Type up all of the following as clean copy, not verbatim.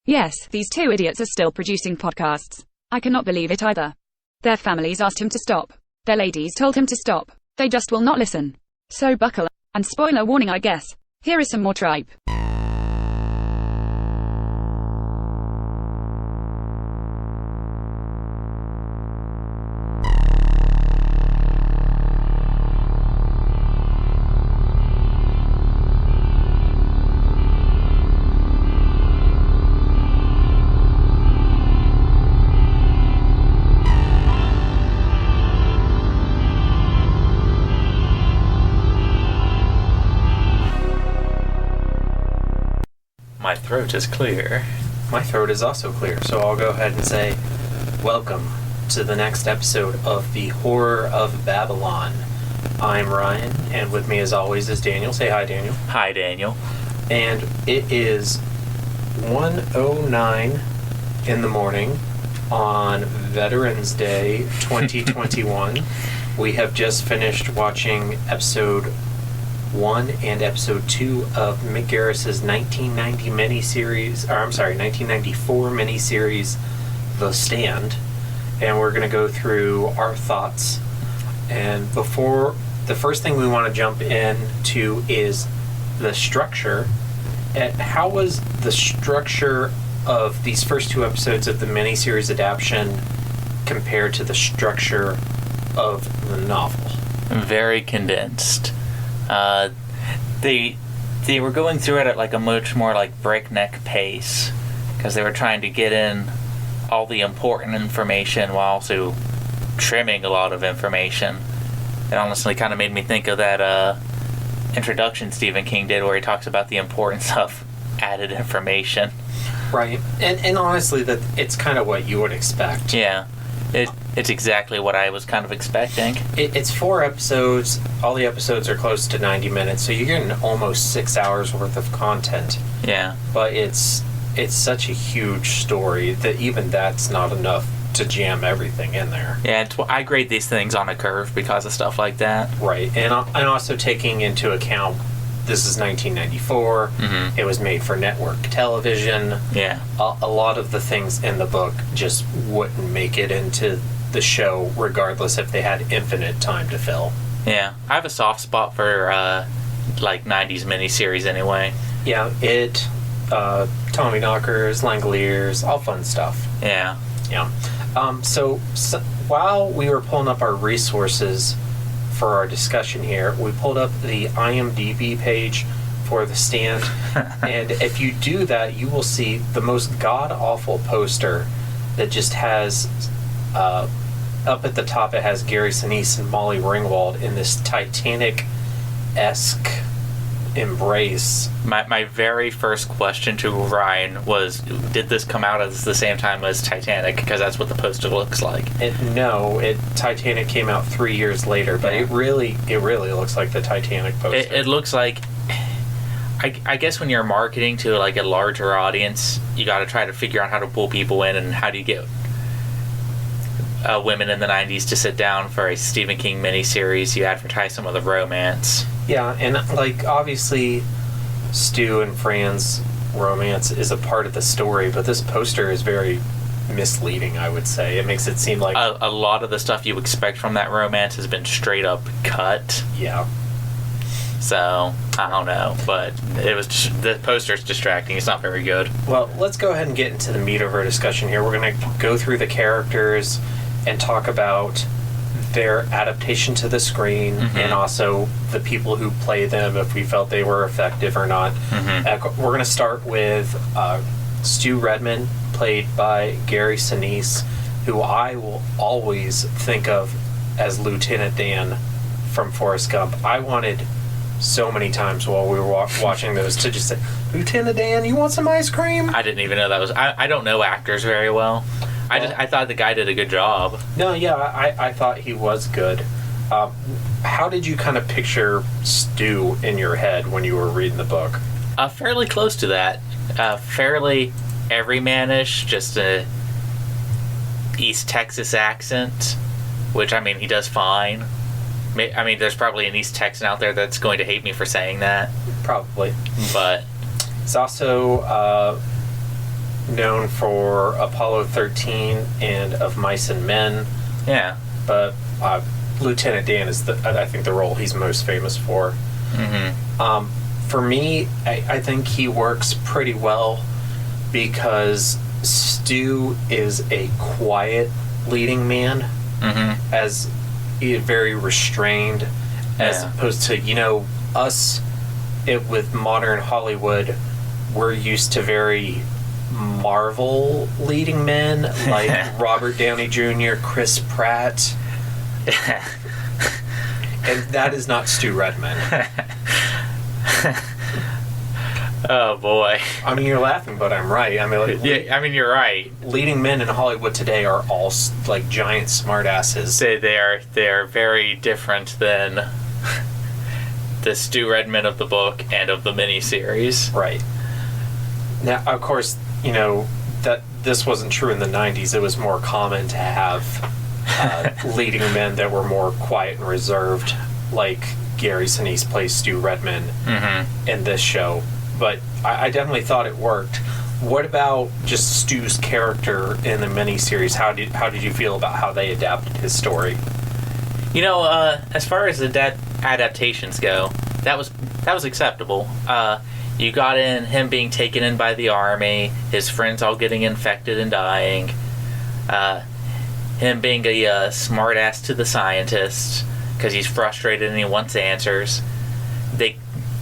Yes, these two idiots are still producing podcasts. I cannot believe it either. Their families asked him to stop. Their ladies told him to stop. They just will not listen. So buckle up. And spoiler warning, I guess. Here is some more tripe. My throat is clear. My throat is also clear, so I'll go ahead and say, welcome to the next episode of The Horror of Babylon. I'm Ryan, and with me as always is Daniel. Say hi, Daniel. Hi, Daniel. And it is 1:09 in the morning on Veterans Day 2021. We have just finished watching episode 1 and episode 2 of Mick Garris's 1994 miniseries, The Stand, and we're going to go through our thoughts. And before, the first thing we want to jump into is the structure. How was the structure of these first 2 episodes of the miniseries adaptation compared to the structure of the novel? Very condensed. They were going through it at like a much more like breakneck pace because they were trying to get in all the important information while also trimming a lot of information. It honestly kind of made me think of that introduction Stephen King did where he talks about the importance of added information. Right, and honestly, that it's kind of what you would expect. Yeah. It's exactly what I was kind of expecting. It's 4 episodes. All the episodes are close to 90 minutes, so you're getting almost 6 hours worth of content. Yeah. But it's such a huge story that even that's not enough to jam everything in there. Yeah, I grade these things on a curve because of stuff like that. Right, and also taking into account this is 1994. Mm-hmm. It was made for network television. Yeah. A lot of the things in the book just wouldn't make it into the show, regardless if they had infinite time to fill. Yeah. I have a soft spot for, like, 90s miniseries anyway. Yeah, Tommy Knockers, Langoliers, all fun stuff. Yeah. Yeah. So while we were pulling up our resources for our discussion here, we pulled up the IMDb page for The Stand, and if you do that, you will see the most god-awful poster that just has, up at the top, it has Gary Sinise and Molly Ringwald in this Titanic-esque embrace. My very first question to Ryan was, did this come out at the same time as Titanic? Because that's what the poster looks like. Titanic came out 3 years later, but it really looks like the Titanic poster. It looks like, I guess when you're marketing to like a larger audience, you got to try to figure out how to pull people in, and how do you get women in the 90s to sit down for a Stephen King miniseries. You advertise some of the romance. Yeah, and like obviously Stu and Fran's romance is a part of the story, but this poster is very misleading, I would say. It makes it seem like a lot of the stuff you expect from that romance has been straight up cut. Yeah. So, I don't know, but the poster's distracting. It's not very good. Well, let's go ahead and get into the meat of our discussion here. We're going to go through the characters and talk about their adaptation to the screen, mm-hmm. and also the people who play them, if we felt they were effective or not. Mm-hmm. We're going to start with Stu Redman, played by Gary Sinise, who I will always think of as Lieutenant Dan from Forrest Gump. I wanted so many times while we were watching those to just say, Lieutenant Dan, you want some ice cream? I didn't even know that was... I don't know actors very well. I thought the guy did a good job. No, yeah, I thought he was good. How did you kind of picture Stu in your head when you were reading the book? Fairly close to that. Fairly everymanish, just a East Texas accent, which, I mean, he does fine. I mean, there's probably an East Texan out there that's going to hate me for saying that. Probably. But... It's also known for Apollo 13 and Of Mice and Men. Yeah. But Lieutenant Dan is, I think, the role he's most famous for. Mm-hmm. For me, I think he works pretty well because Stu is a quiet leading man, as he is very restrained, as opposed to, us with modern Hollywood, we're used to very Marvel leading men like Robert Downey Jr., Chris Pratt. And that is not Stu Redman. Oh boy. I mean, you're laughing, but I'm right. I mean, you're right. Leading men in Hollywood today are all like giant smartasses. They are very different than the Stu Redman of the book and of the miniseries. Right. Now, of course, that this wasn't true in the 90s. It was more common to have leading men that were more quiet and reserved, like Gary Sinise plays Stu Redman in this show. But I definitely thought it worked. What about just Stu's character in the miniseries? How did you feel about how they adapted his story? As far as the adaptations go, that was acceptable. You got in him being taken in by the army, his friends all getting infected and dying, him being a smartass to the scientists because he's frustrated and he wants answers.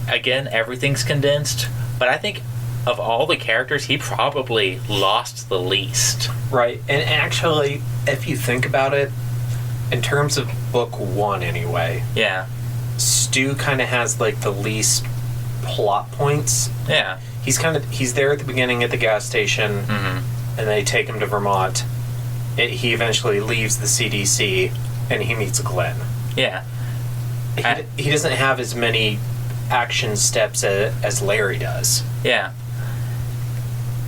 Everything's condensed, but I think of all the characters, he probably lost the least. Right, and actually, if you think about it, in terms of book one anyway, Stu kind of has like the least plot points. Yeah. He's there at the beginning at the gas station, and they take him to Vermont. He eventually leaves the CDC, and he meets Glenn. Yeah. He doesn't have as many action steps as Larry does. Yeah.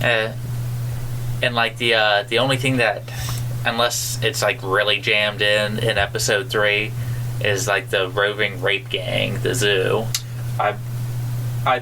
And like the only thing that, unless it's like really jammed in episode 3, is like the roving rape gang, the zoo. I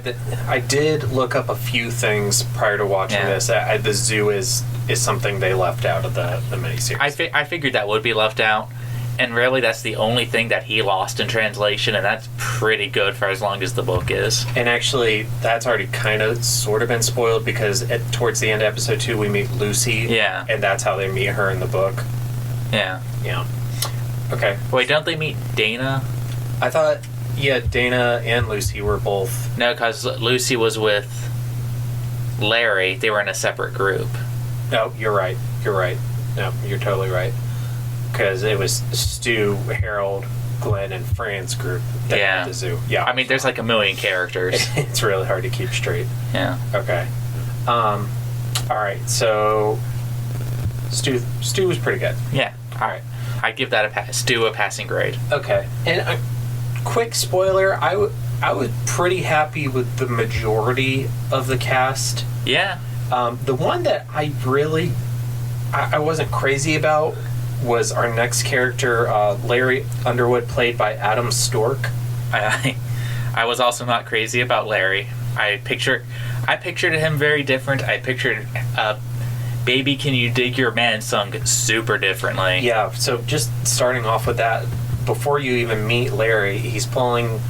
did look up a few things prior to watching this. The zoo is something they left out of the miniseries. I figured that would be left out, and really that's the only thing that he lost in translation, and that's pretty good for as long as the book is. And actually, that's already kind of sort of been spoiled because towards the end of episode 2 we meet Lucy. Yeah. And that's how they meet her in the book. Yeah. Yeah. Okay. Wait, don't they meet Dana? I thought, Dana and Lucy were both... No, because Lucy was with Larry. They were in a separate group. No, you're right. No, you're totally right. Because it was Stu, Harold, Glenn, and Fran's group that at the zoo. Yeah. I mean, there's like a million characters. It's really hard to keep straight. Yeah. Okay. All right, so Stu was pretty good. Yeah. All right. I give that Stu a passing grade. Okay. And a quick spoiler, I was pretty happy with the majority of the cast. Yeah. The one that I really I wasn't crazy about was our next character, Larry Underwood, played by Adam Stork. I was also not crazy about Larry. I pictured him very different. I pictured Baby Can You Dig Your Man sung super differently. Yeah, so just starting off with that, before you even meet Larry, he's pulling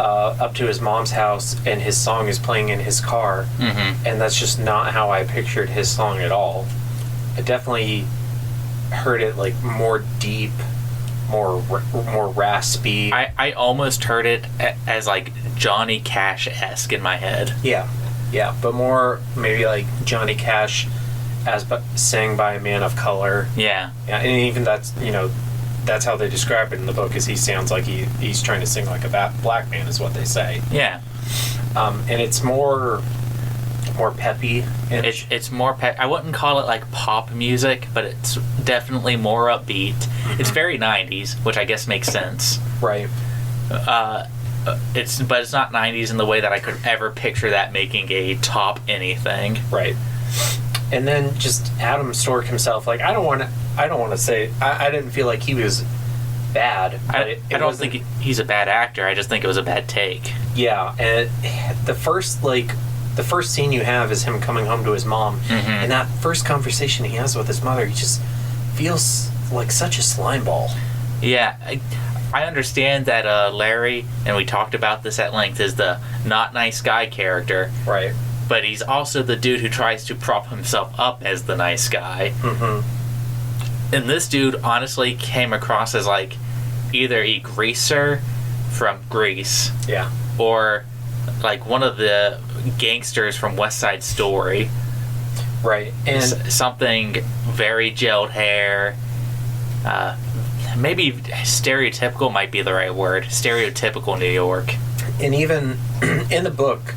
up to his mom's house and his song is playing in his car. And that's just not how I pictured his song at all. I definitely heard it like more deep, more raspy. I almost heard it as like Johnny Cash-esque in my head. Yeah, but more maybe like Johnny Cash sang by a man of color. Yeah, and even that's how they describe it in the book, is he sounds like he's trying to sing like a black man, is what they say. Yeah. And it's more peppy. It's more I wouldn't call it like pop music, but it's definitely more upbeat. It's very 90s, which I guess makes sense. Right. It's not 90s in the way that I could ever picture that making a top anything. Right. And then just Adam Stork himself, like I don't want to say I didn't feel like he was bad. I don't think he's a bad actor. I just think it was a bad take. Yeah, and the first like the first scene you have is him coming home to his mom, and that first conversation he has with his mother, he just feels like such a slime ball. Yeah, I understand that Larry, and we talked about this at length, is the not nice guy character. Right. But he's also the dude who tries to prop himself up as the nice guy. And this dude honestly came across as like either a greaser from Grease, or like one of the gangsters from West Side Story. Right. And something very gelled hair. Maybe stereotypical might be the right word. Stereotypical New York. And even in the book,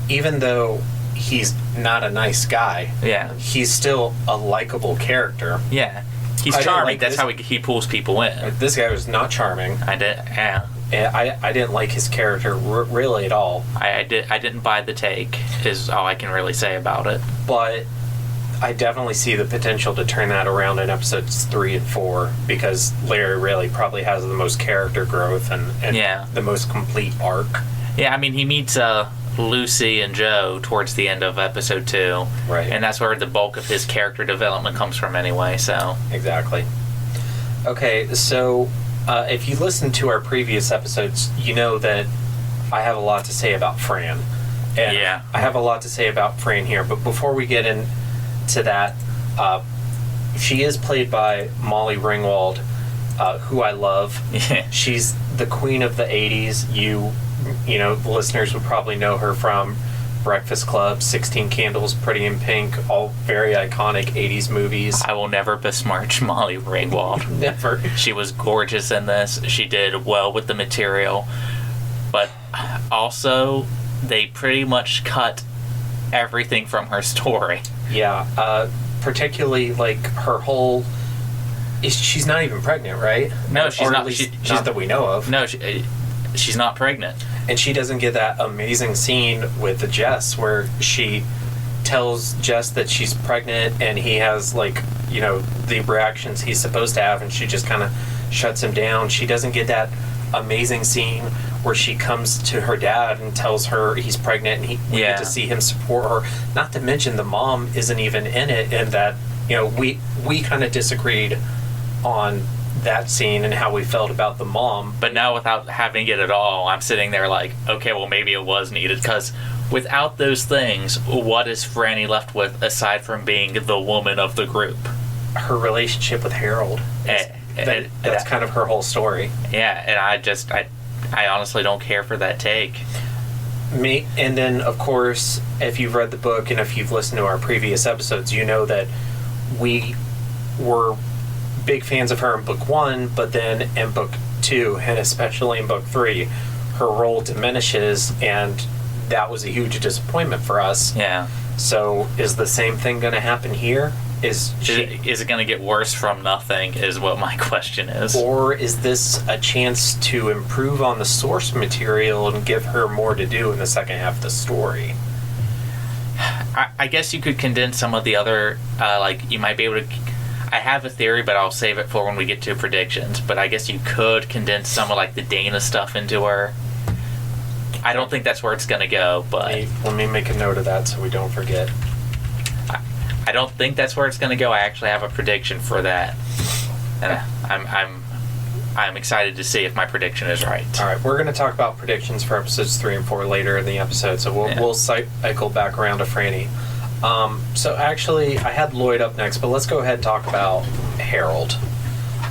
even though he's not a nice guy, he's still a likable character. Yeah. He's charming. That's how he pulls people in. This guy was not charming. I didn't like his character really at all. I didn't buy the take, is all I can really say about it. But I definitely see the potential to turn that around in episodes 3 and 4, because Larry really probably has the most character growth and the most complete arc. Yeah, I mean, he meets Lucy and Joe towards the end of episode 2. Right. And that's where the bulk of his character development comes from anyway, so. Exactly. Okay, so if you listen to our previous episodes, you know that I have a lot to say about Fran. And I have a lot to say about Fran here, but before we get into that, she is played by Molly Ringwald, who I love. Yeah. She's the queen of the 80s. You know, the listeners would probably know her from Breakfast Club, 16 Candles, Pretty in Pink, all very iconic 80s movies. I will never besmirch Molly Ringwald. Never. She was gorgeous in this. She did well with the material. But also, they pretty much cut everything from her story. Yeah, particularly like her whole... She's not even pregnant, right? No, she's not. Not that we know of. No, she's not pregnant. And she doesn't get that amazing scene with Jess where she tells Jess that she's pregnant, and he has, like, you know, the reactions he's supposed to have, and she just kind of shuts him down. She doesn't get that amazing scene where she comes to her dad and tells her he's pregnant, and we get to see him support her. Not to mention the mom isn't even in it, and that, you know, we kind of disagreed on that scene and how we felt about the mom. But now, without having it at all, I'm sitting there like, okay, well, maybe it was needed, because without those things, what is Franny left with aside from being the woman of the group? Her relationship with Harold. That's kind of her whole story. Yeah, and I honestly don't care for that take. And then, of course, if you've read the book and if you've listened to our previous episodes, you know that we were big fans of her in book 1, but then in book 2, and especially in book 3, her role diminishes, and that was a huge disappointment for us. Yeah. So is the same thing going to happen here? Is it going to get worse from nothing, is what my question is. Or is this a chance to improve on the source material and give her more to do in the second half of the story? I guess you could condense some of the other, you might be able to... I have a theory, but I'll save it for when we get to predictions. But I guess you could condense some of, like, the Dana stuff into her. I don't think that's where it's going to go, but... Let me make a note of that so we don't forget. I don't think that's where it's going to go. I actually have a prediction for that. And I'm excited to see if my prediction is right. All right, we're going to talk about predictions for episodes 3 and 4 later in the episode, so we'll cycle back around to Franny. So actually, I had Lloyd up next, but let's go ahead and talk about Harold.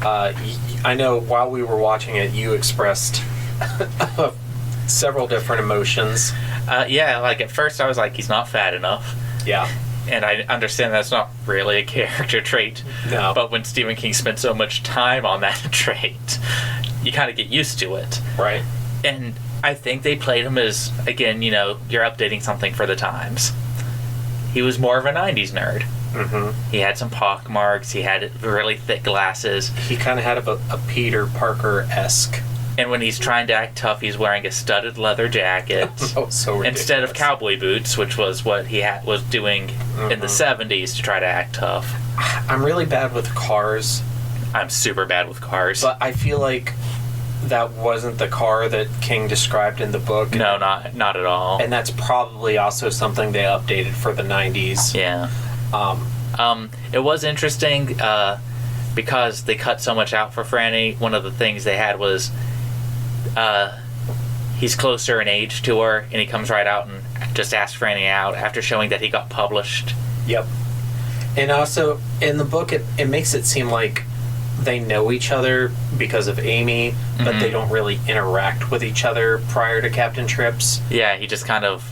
I know while we were watching it, you expressed several different emotions. Yeah, like at first I was like, he's not fat enough. Yeah. And I understand that's not really a character trait. No. But when Stephen King spent so much time on that trait, you kind of get used to it. Right. And I think they played him as, again, you know, you're updating something for the times. He was more of a 90s nerd. Mm-hmm. He had some pock marks. He had really thick glasses. He kind of had a Peter Parker-esque. And when he's trying to act tough, he's wearing a studded leather jacket so ridiculous. Instead of cowboy boots, which was what he was doing in the 70s to try to act tough. I'm really bad with cars. I'm super bad with cars. But I feel like that wasn't the car that King described in the book. No, not at all. And that's probably also something they updated for the 90s. Yeah. It was interesting because they cut so much out for Franny. One of the things they had was he's closer in age to her, and he comes right out and just asks Franny out after showing that he got published. Yep. And also, in the book, it makes it seem like they know each other because of Amy, but they don't really interact with each other prior to Captain Trips. Yeah, he just kind of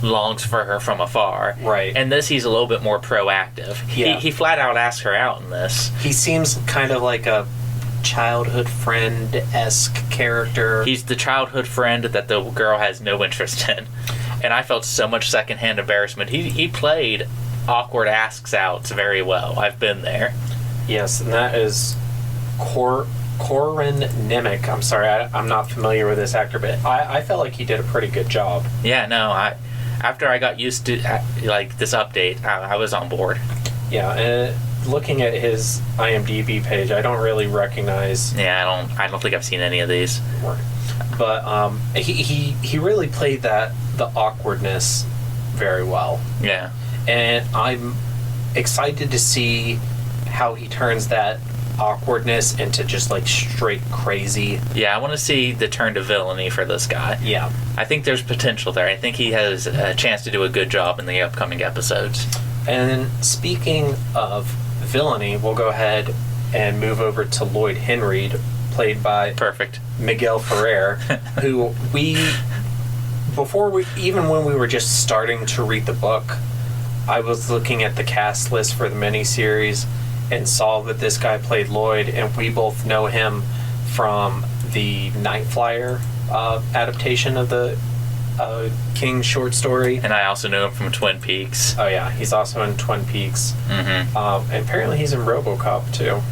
longs for her from afar. Right. And this, he's a little bit more proactive. Yeah. He flat out asks her out in this. He seems kind of like a childhood friend-esque character. He's the childhood friend that the girl has no interest in. And I felt so much secondhand embarrassment. He played awkward asks outs very well. I've been there. Yes, and that is Corin Nemec. I'm sorry, I'm not familiar with this actor, but I felt like he did a pretty good job. Yeah, no, after I got used to like this update, I was on board. Yeah, and looking at his IMDb page, I don't really recognize. Yeah, I don't think I've seen any of these. But he really played the awkwardness very well. Yeah, and I'm excited to see how he turns that awkwardness into just like straight crazy. Yeah, I want to see the turn to villainy for this guy. Yeah, I think there's potential there. I think he has a chance to do a good job in the upcoming episodes. And speaking of villainy, we'll go ahead and move over to Lloyd Henreid, played by Perfect Miguel Ferrer, who even when we were just starting to read the book, I was looking at the cast list for the miniseries and saw that this guy played Lloyd, and we both know him from the Night Flyer adaptation of the King short story. And I also know him from Twin Peaks. Oh yeah, he's also in Twin Peaks. Mm-hmm. And apparently he's in RoboCop too.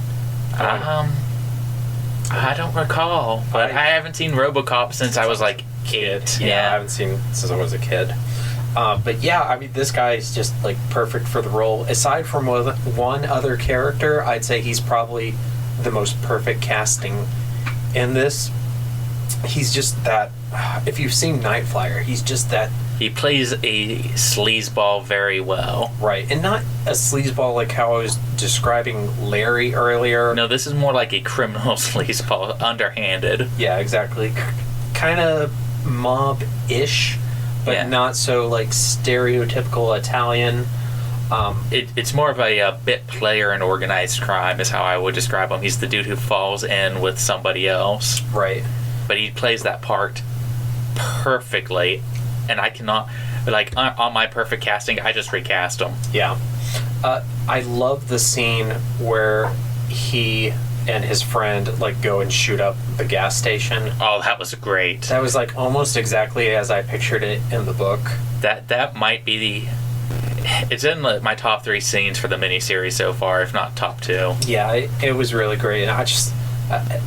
I don't recall, but I haven't seen RoboCop since I was like 8. Yeah, I haven't seen since I was a kid. But yeah, I mean, this guy is just like perfect for the role. Aside from one other character, I'd say he's probably the most perfect casting in this. He's just that. If you've seen Night Flyer, he's just that. He plays a sleazeball very well. Right, and not a sleazeball like how I was describing Larry earlier. No, this is more like a criminal sleazeball, underhanded. Yeah, exactly. Kind of mob-ish, but not so like stereotypical Italian. It's more of a bit player in organized crime is how I would describe him. He's the dude who falls in with somebody else. Right. But he plays that part perfectly. And I cannot, like, on my perfect casting, I just recast him. Yeah. I love the scene where he and his friend, like, go and shoot up the gas station. Oh, that was great. That was, like, almost exactly as I pictured it in the book. That might be it's in my top 3 scenes for the miniseries so far, if not top 2. Yeah, it was really great. And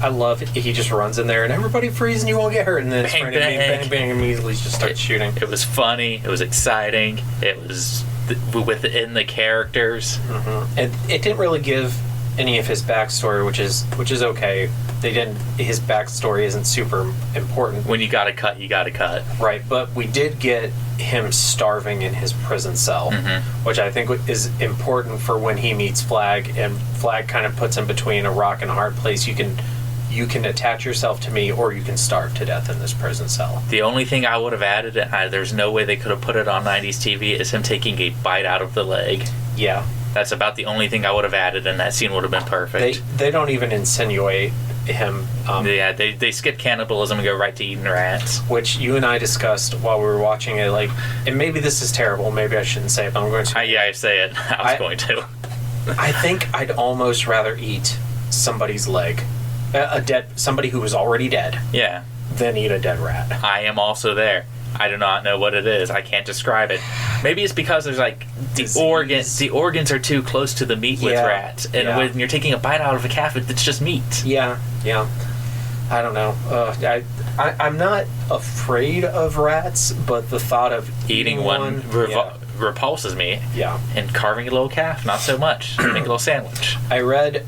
I love it. He just runs in there and everybody freeze and you won't get hurt. And then bang, bang, bang, immediately just starts shooting. It was funny. It was exciting. It was within the characters. Mm-hmm. And it didn't really give any of his backstory, which is okay. His backstory isn't super important. When you gotta cut, you gotta cut. Right, but we did get him starving in his prison cell, which I think is important for when he meets Flag, and Flag kind of puts him between a rock and a hard place. You can attach yourself to me, or you can starve to death in this prison cell. The only thing I would have added, and there's no way they could have put it on 90s TV, is him taking a bite out of the leg. Yeah. That's about the only thing I would have added, and that scene would have been perfect. They don't even insinuate him. They skip cannibalism and go right to eating rats. Which you and I discussed while we were watching it, like, and maybe this is terrible, maybe I shouldn't say it, but I'm going to. I say it. I was going to. I think I'd almost rather eat somebody's leg, somebody who was already dead. Yeah. Than eat a dead rat. I am also there. I do not know what it is. I can't describe it. Maybe it's because there's like the organs are too close to the meat with rats, and when you're taking a bite out of a calf, it's just meat. Yeah. I don't know. I'm not afraid of rats, but the thought of eating one repulses me. Yeah. And carving a little calf, not so much. Make a little sandwich. I read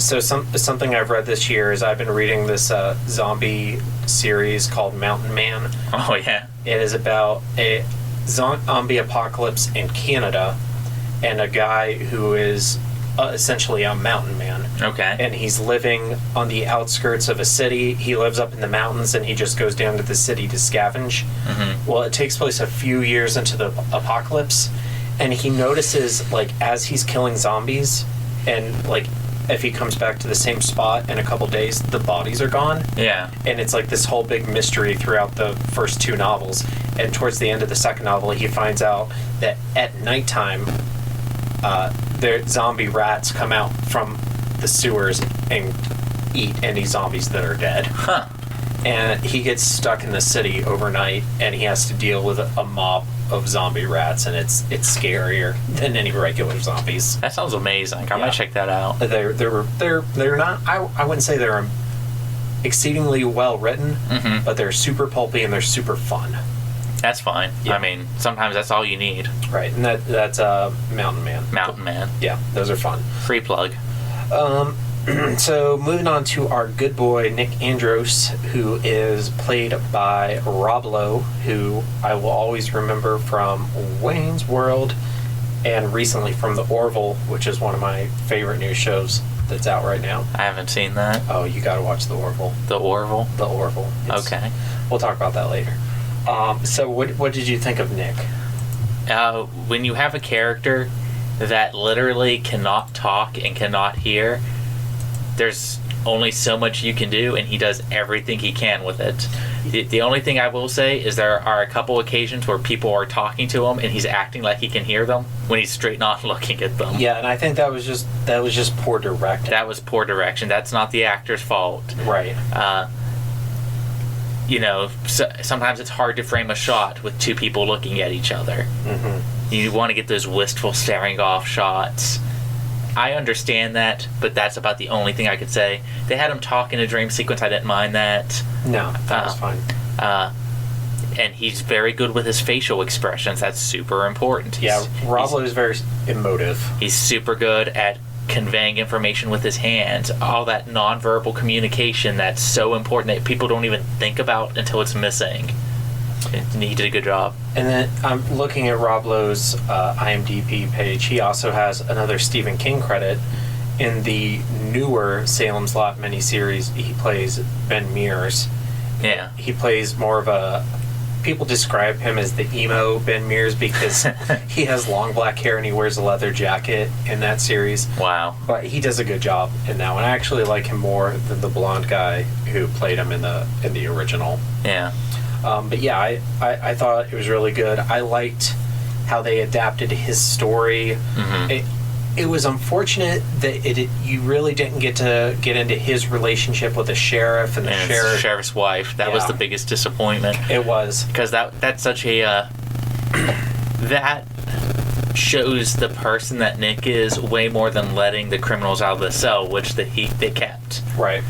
So something I've read this year is I've been reading this zombie series called Mountain Man. Oh, yeah. It is about a zombie apocalypse in Canada and a guy who is essentially a mountain man. Okay. And he's living on the outskirts of a city. He lives up in the mountains and he just goes down to the city to scavenge. Mm-hmm. Well, it takes place a few years into the apocalypse, and he notices, like, as he's killing zombies, and, like, if he comes back to the same spot in a couple days, the bodies are gone. Yeah. And it's like this whole big mystery throughout the first two novels. And towards the end of the second novel, he finds out that at nighttime, their zombie rats come out from the sewers and eat any zombies that are dead. Huh. And he gets stuck in the city overnight, and he has to deal with a mob of zombie rats, and it's scarier than any regular zombies. That sounds amazing. I might check that out. They're not. I wouldn't say they're exceedingly well written, mm-hmm. but they're super pulpy and they're super fun. That's fine. Yeah. I mean, sometimes that's all you need. Right, and that's Mountain Man. Mountain Man. Yeah, those are fun. Free plug. So moving on to our good boy Nick Andros, who is played by Rob Lowe, who I will always remember from Wayne's World and recently from The Orville, which is one of my favorite new shows that's out right now. I haven't seen that. Oh, you gotta watch The Orville. The Orville? The Orville. Okay. We'll talk about that later. So what did you think of Nick? When you have a character that literally cannot talk and cannot hear, there's only so much you can do, and he does everything he can with it. The only thing I will say is there are a couple occasions where people are talking to him and he's acting like he can hear them when he's straight not looking at them. Yeah, and I think that was just poor directing. That was poor direction. That's not the actor's fault. Right. Sometimes it's hard to frame a shot with two people looking at each other. Mm-hmm. You want to get those wistful staring off shots. I understand that, but that's about the only thing I could say. They had him talk in a dream sequence. I didn't mind that. No, that was fine. And he's very good with his facial expressions. That's super important. Rob Lowe is very emotive. He's super good at conveying information with his hands. All that nonverbal communication that's so important that people don't even think about until it's missing. He did a good job. And then I'm looking at Rob Lowe's IMDb page. He also has another Stephen King credit. In the newer Salem's Lot miniseries, he plays Ben Mears. Yeah. He plays more of a... People describe him as the emo Ben Mears because he has long black hair and he wears a leather jacket in that series. Wow. But he does a good job in that one. I actually like him more than the blonde guy who played him in the original. Yeah. But yeah, I thought it was really good. I liked how they adapted his story. Mm-hmm. It was unfortunate that you really didn't get into his relationship with the sheriff and the sheriff's wife. That was the biggest disappointment. It was, because that's such a that shows the person that Nick is way more than letting the criminals out of the cell, which they kept. Right.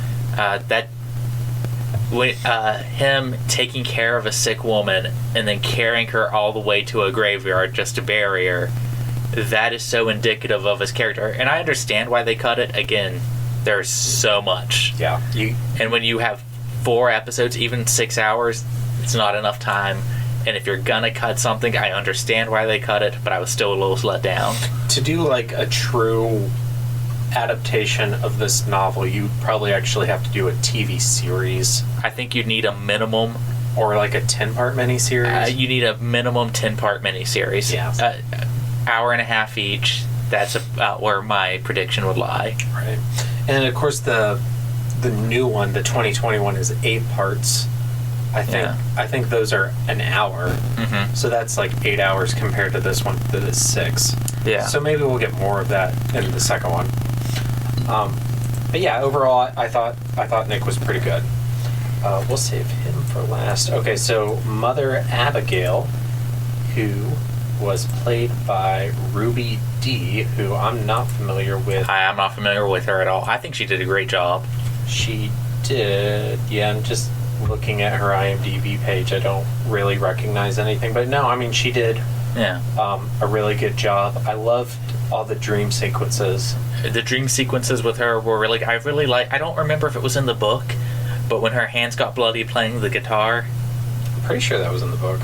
Him taking care of a sick woman and then carrying her all the way to a graveyard just to bury her, that is so indicative of his character. And I understand why they cut it. Again, there's so much. Yeah. And when you have 4 episodes, even 6 hours, it's not enough time. And if you're gonna cut something, I understand why they cut it, but I was still a little let down. To do like a true adaptation of this novel, you probably actually have to do a TV series. I think you'd need a minimum, or like a 10-part miniseries. You need a minimum 10-part miniseries. Yeah. Hour and a half each. That's about where my prediction would lie. Right. And of course the new one, the 2021, is 8 parts. I think those are an hour. Mm-hmm. So that's like 8 hours compared to this one that is 6. Yeah. So maybe we'll get more of that in the second one. But yeah, overall, I thought Nick was pretty good. We'll save him for last. Okay, so Mother Abigail, who was played by Ruby Dee, who I'm not familiar with. I'm not familiar with her at all. I think she did a great job. She did. Yeah, I'm just looking at her IMDb page. I don't really recognize anything. But no, I mean, she did Yeah. A really good job. I loved all the dream sequences. The dream sequences with her were really... I don't remember if it was in the book, but when her hands got bloody playing the guitar... I'm pretty sure that was in the book.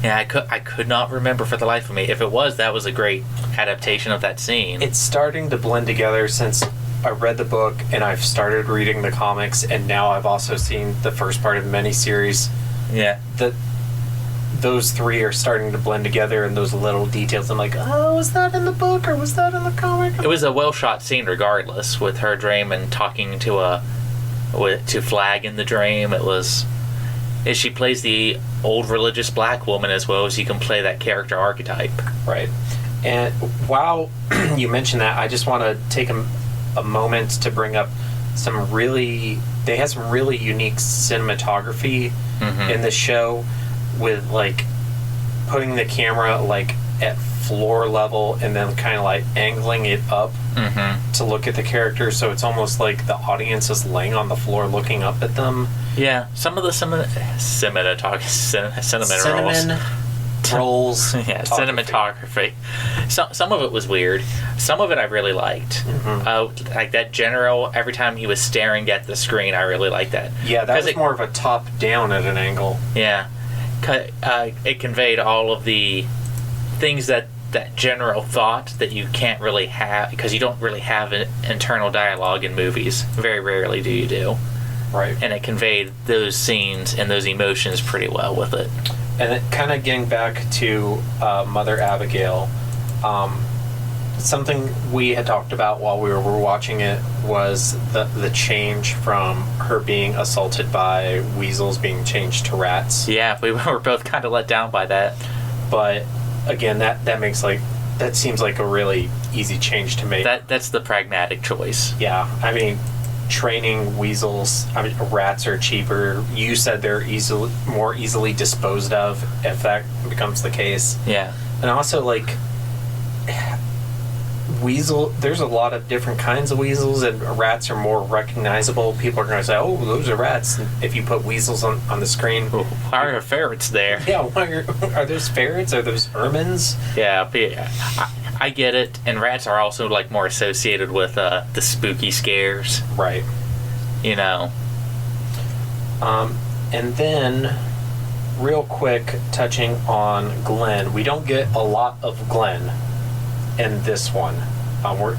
Yeah, I could not remember for the life of me. If it was, that was a great adaptation of that scene. It's starting to blend together since I read the book and I've started reading the comics, and now I've also seen the first part of the miniseries. Yeah. Those three are starting to blend together, and those little details, I'm like, oh, was that in the book or was that in the comic? It was a well-shot scene regardless, with her dream and talking to Flag in the dream. It was... She plays the old religious black woman as well as you can play that character archetype. Right. And while you mention that, I just want to take a moment to bring up they have some really unique cinematography in the show, with like putting the camera like at floor level and then kind of like angling it up to look at the characters, so it's almost like the audience is laying on the floor looking up at them. Yeah, some of the cinnamon rolls. Yeah, cinematography. Some of it was weird. Some of it I really liked. Like that general, every time he was staring at the screen, I really liked that. Yeah, that was more of a top down at an angle. Yeah. It conveyed all of the things that general thought that you can't really have, because you don't really have an internal dialogue in movies. Very rarely do you do. Right. And it conveyed those scenes and those emotions pretty well with it. And it kind of getting back to Mother Abigail, something we had talked about while we were watching it was the change from her being assaulted by weasels being changed to rats. Yeah, we were both kind of let down by that. But again, that seems like a really easy change to make. That's the pragmatic choice. Yeah, I mean, training weasels, rats are cheaper. You said they're more easily disposed of if that becomes the case. Yeah. And also, like, there's a lot of different kinds of weasels, and rats are more recognizable. People are going to say, oh, those are rats, if you put weasels on the screen. Why are ferrets there? Yeah, are those ferrets? Are those ermines? Yeah, I get it. And rats are also like more associated with the spooky scares. Right. You know. And then, real quick, touching on Glenn. We don't get a lot of Glenn in this one. We're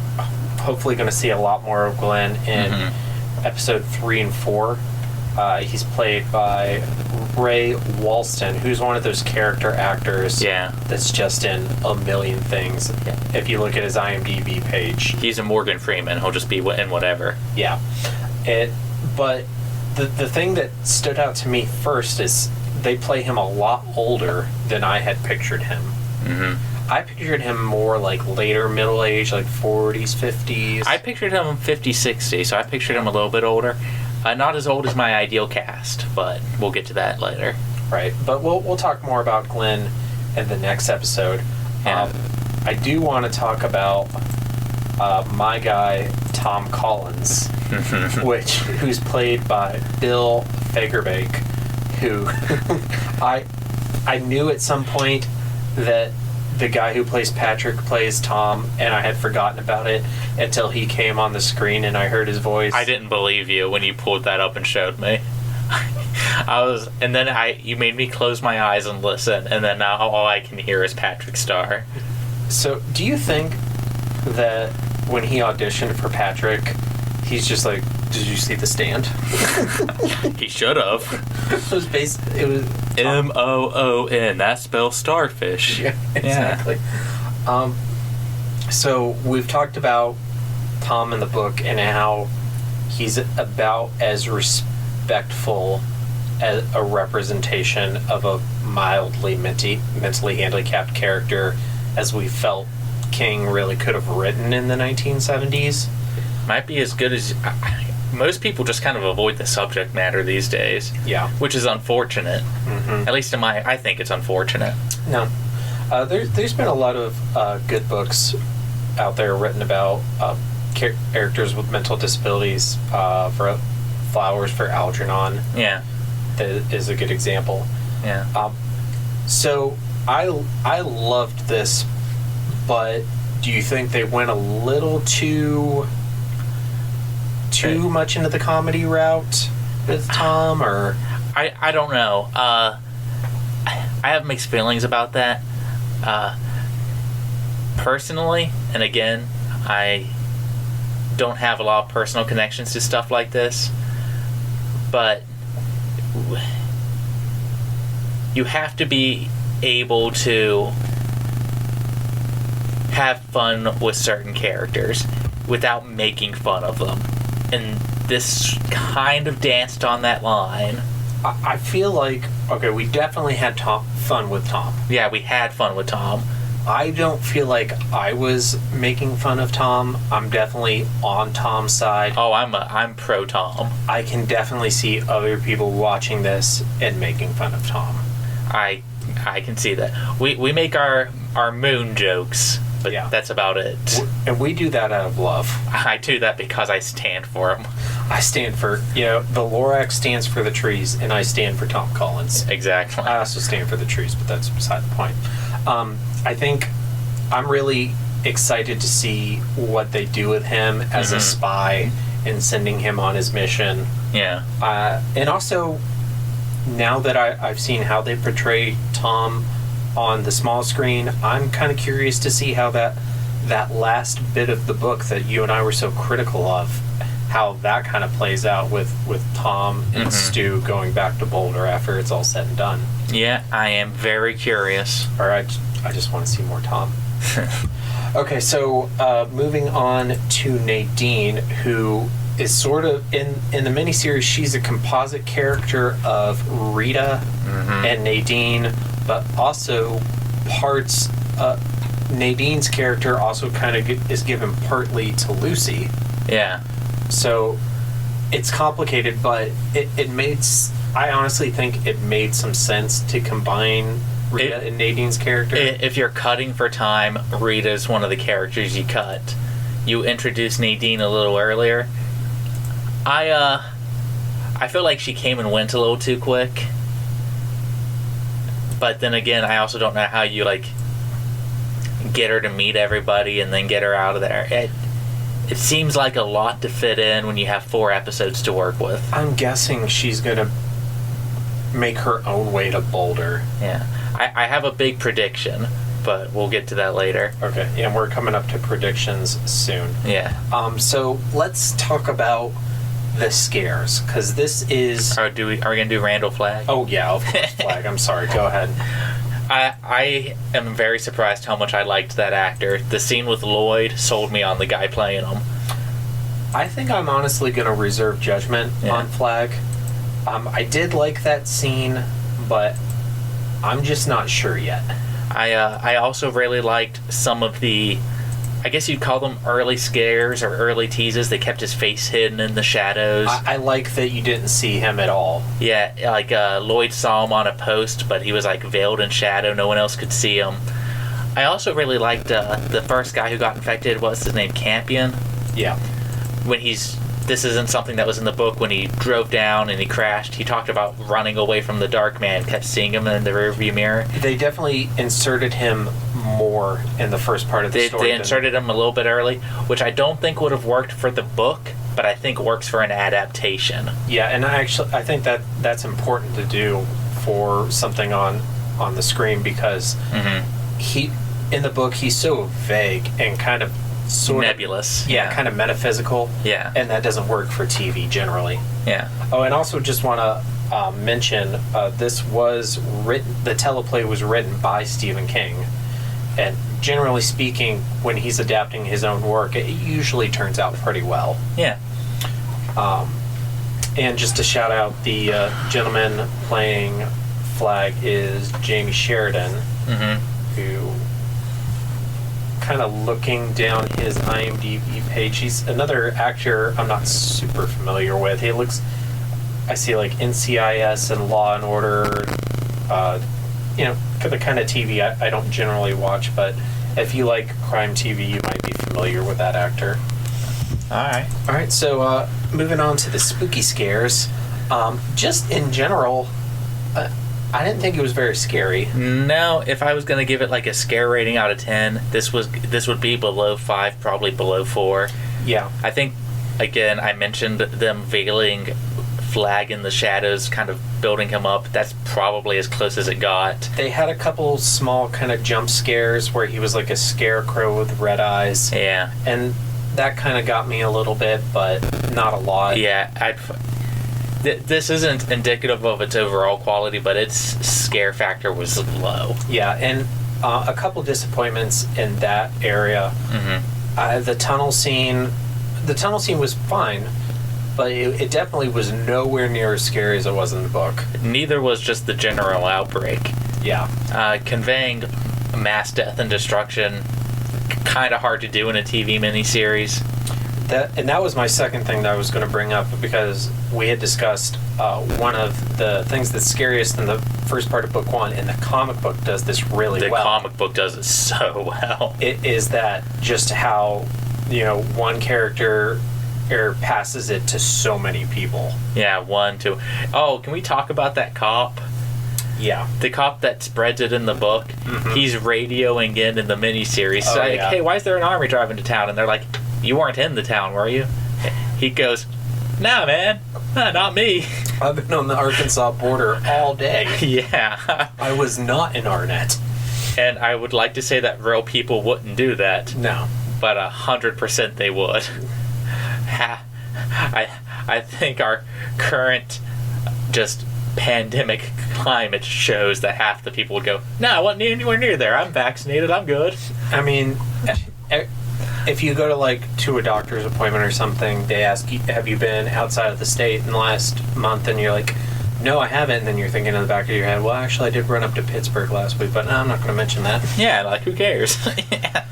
hopefully going to see a lot more of Glenn in episode 3 and 4. He's played by Ray Walston, who's one of those character actors that's just in a million things. Yeah. If you look at his IMDb page. He's a Morgan Freeman. He'll just be in whatever. Yeah. But the thing that stood out to me first is they play him a lot older than I had pictured him. I pictured him more like later middle age, like 40s, 50s. I pictured him 50, 60, so I pictured him a little bit older. Not as old as my ideal cast, but we'll get to that later. Right, but we'll talk more about Glenn in the next episode. Yeah. I do want to talk about my guy, Tom Collins, who's played by Bill Fagerbakke, who I knew at some point that the guy who plays Patrick plays Tom, and I had forgotten about it until he came on the screen and I heard his voice. I didn't believe you when you pulled that up and showed me. You made me close my eyes and listen, and then now all I can hear is Patrick Star. So, do you think that when he auditioned for Patrick, he's just like, did you see The Stand? He should have. It was Moon. That spells starfish. Yeah, exactly. Yeah. So we've talked about Tom in the book and how he's about as respectful as a representation of a mildly mentally handicapped character as we felt King really could have written in the 1970s. Might be as good as... most people just kind of avoid the subject matter these days. Yeah. Which is unfortunate. At least I think it's unfortunate. No. There's been a lot of good books out there written about characters with mental disabilities. For Flowers for Algernon. Yeah. That is a good example. Yeah. So I loved this, but do you think they went a little too much into the comedy route with Tom, or? I don't know. I have mixed feelings about that. Personally, and again, I don't have a lot of personal connections to stuff like this, but you have to be able to have fun with certain characters without making fun of them. And this kind of danced on that line. I feel like, okay, we definitely had fun with Tom. Yeah, we had fun with Tom. I don't feel like I was making fun of Tom. I'm definitely on Tom's side. Oh, I'm pro Tom. I can definitely see other people watching this and making fun of Tom. I can see that. We make our moon jokes, but Yeah. that's about it. And we do that out of love. I do that because I stand for him. I stand for, the Lorax stands for the trees, and I stand for Tom Collins. Exactly. I also stand for the trees, but that's beside the point. I think I'm really excited to see what they do with him as a spy and sending him on his mission. Yeah. And also, now that I've seen how they portray Tom on the small screen, I'm kind of curious to see how that last bit of the book that you and I were so critical of, how that kind of plays out with Tom and Stu going back to Boulder after it's all said and done. Yeah, I am very curious. Or I just want to see more Tom. Okay, so moving on to Nadine, who is sort of in the miniseries. She's a composite character of Rita and Nadine, but also parts. Nadine's character also kind of is given partly to Lucy. Yeah. So it's complicated, but it made. I honestly think it made some sense to combine Rita and Nadine's character. If you're cutting for time, Rita's one of the characters you cut. You introduced Nadine a little earlier. I feel like she came and went a little too quick. But then again, I also don't know how you get her to meet everybody and then get her out of there. It seems like a lot to fit in when you have 4 episodes to work with. I'm guessing she's gonna make her own way to Boulder. Yeah. I have a big prediction, but we'll get to that later. Okay, and we're coming up to predictions soon. Yeah. So let's talk about the scares, because this is... Are we going to do Randall Flagg? Oh, yeah, of course, Flagg. I'm sorry, go ahead. I am very surprised how much I liked that actor. The scene with Lloyd sold me on the guy playing him. I think I'm honestly going to reserve judgment on Flagg. I did like that scene, but I'm just not sure yet. I also really liked some of the, I guess you'd call them early scares or early teases. They kept his face hidden in the shadows. I like that you didn't see him at all. Yeah, Lloyd saw him on a post, but he was veiled in shadow. No one else could see him. I also really liked the first guy who got infected. What's his name? Campion? Yeah. This isn't something that was in the book. When he drove down and he crashed, he talked about running away from the Dark Man, kept seeing him in the rearview mirror. They definitely inserted him more in the first part of the story. They inserted him a little bit early, which I don't think would have worked for the book, but I think works for an adaptation. Yeah, and I think that's important to do for something on the screen, because he, in the book, he's so vague and kind of sort nebulous. of kind of metaphysical. Yeah. And that doesn't work for TV generally. Yeah. Oh, and also just want to mention, this was written, the teleplay was written by Stephen King. And generally speaking, when he's adapting his own work, it usually turns out pretty well. Yeah. And just to shout out, the gentleman playing Flagg is Jamie Sheridan, who, kind of looking down his IMDb page, he's another actor I'm not super familiar with. He looks, I see NCIS and Law and Order, the kind of TV I don't generally watch, but if you like crime TV, you might be familiar with that actor. Alright, so moving on to the spooky scares. Just in general, I didn't think it was very scary. No, if I was going to give it like a scare rating out of 10, this would be below 5, probably below 4. Yeah. I think, again, I mentioned them veiling Flag in the shadows, kind of building him up. That's probably as close as it got. They had a couple small kind of jump scares where he was like a scarecrow with red eyes. Yeah. And that kind of got me a little bit, but not a lot. Yeah, this isn't indicative of its overall quality, but its scare factor was low. Yeah, and a couple disappointments in that area. Mm-hmm. The tunnel scene was fine, but it definitely was nowhere near as scary as it was in the book. Neither was just the general outbreak. Yeah. Conveying mass death and destruction, kind of hard to do in a TV miniseries. That was my second thing that I was going to bring up, because we had discussed one of the things that's scariest in the first part of book 1, and the comic book does this really well. The comic book does it so well. It is that just how, one character passes it to so many people. Yeah, 1, 2. Oh, can we talk about that cop? Yeah. The cop that spreads it in the book, mm-hmm. He's radioing in the miniseries. Oh, like, yeah. hey, why is there an army driving to town? And they're like, you weren't in the town, were you? He goes, nah, man. Not me. I've been on the Arkansas border all day. Yeah. I was not in Arnett. And I would like to say that real people wouldn't do that. No. But 100% they would. I think our current just pandemic climate shows that half the people would go, no, I wasn't anywhere near there. I'm vaccinated. I'm good. I mean, if you go to a doctor's appointment or something, they ask you, have you been outside of the state in the last month? And you're like, no, I haven't. And then you're thinking in the back of your head, well, actually, I did run up to Pittsburgh last week, but no, I'm not going to mention that. Yeah, who cares? Yeah.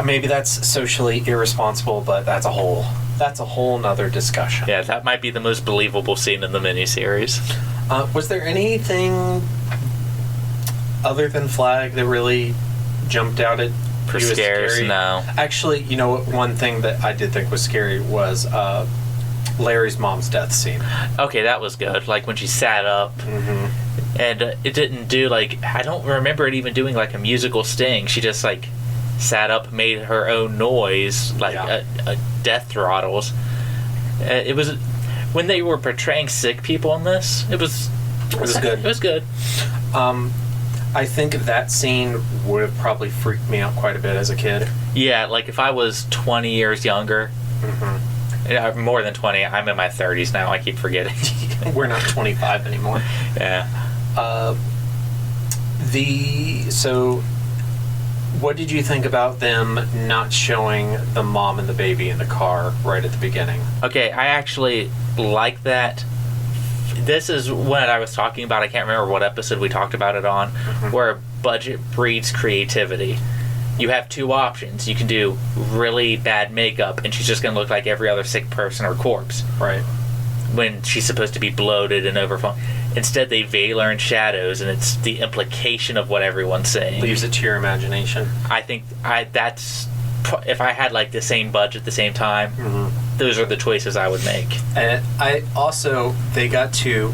Maybe that's socially irresponsible, but that's a whole nother discussion. Yeah, that might be the most believable scene in the miniseries. Was there anything other than Flag that really jumped out at For you as scares, scary? no. Actually, one thing that I did think was scary was Larry's mom's death scene. Okay, that was good. When she sat up. Mm-hmm. And it didn't do, I don't remember it even doing, a musical sting. She just, sat up, made her own noise, a death throttles. It was... When they were portraying sick people in this, it was good. It was good. I think that scene would have probably freaked me out quite a bit as a kid. Yeah, if I was 20 years younger... Mm-hmm. More than 20. I'm in my 30s now. I keep forgetting. We're not 25 anymore. Yeah. So, what did you think about them not showing the mom and the baby in the car right at the beginning? Okay, I actually like that. This is what I was talking about. I can't remember what episode we talked about it on, mm-hmm. where budget breeds creativity. You have two options. You can do really bad makeup, and she's just going to look like every other sick person or corpse. Right. When she's supposed to be bloated and overfull. Instead, they veil her in shadows, and it's the implication of what everyone's saying. Leaves it to your imagination. I think that's... If I had, the same budget at the same time, mm-hmm. those are the choices I would make. And they got to